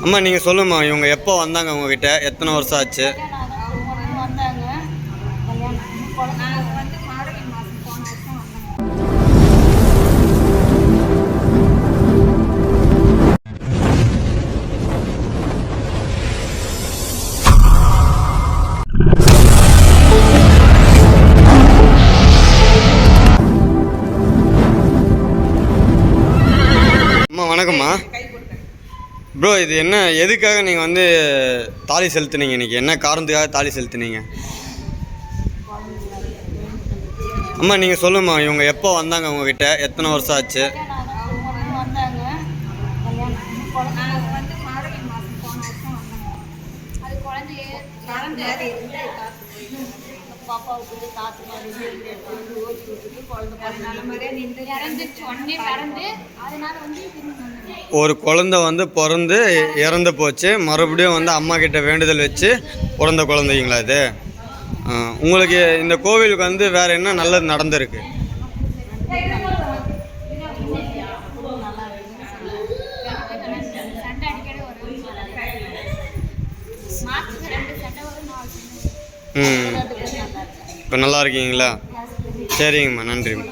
அம்மா நீங்கள் சொல்லும்மா, இவங்க எப்போ வந்தாங்க உங்ககிட்ட? எத்தனை வருஷம் ஆச்சு? வந்தாங்க நாங்கள் வந்து மார்கழி மாதம் போன வருஷம் வந்தாங்க. அம்மா வணக்கம்மா. ப்ரோ, இது என்ன, எதுக்காக நீங்கள் வந்து தாலி செலுத்துனீங்க? இன்றைக்கி என்ன காரணத்துக்காக தாலி செலுத்துனீங்க? அம்மா நீங்கள் சொல்லும்மா, இவங்க எப்போ வந்தாங்க உங்ககிட்ட? எத்தனை வருஷம் ஆச்சு? வந்தாங்க நாங்கள் வந்து மார்கழி மாதம் போன வருஷம் வந்தாங்க. அது குழந்தை இருந்து பாப்பாவுக்கு காற்று மாதிரி எடுத்து ஓட்டி விட்டுட்டு குழந்தை நல்ல மாதிரியாக நின்று இறந்துச்சு. உடனே பிறந்து அதனால் வந்து ஒரு குழந்தை வந்து பிறந்து இறந்து போச்சு, மறுபடியும் வந்து அம்மா கிட்ட வேண்டுதல் வச்சு பிறந்த குழந்தைங்களா இது? உங்களுக்கு இந்த கோவிலுக்கு வந்து வேறு என்ன நல்லது நடந்திருக்கு? இப்போ நல்லா இருக்கீங்களா? சரிங்கம்மா, நன்றிம்மா.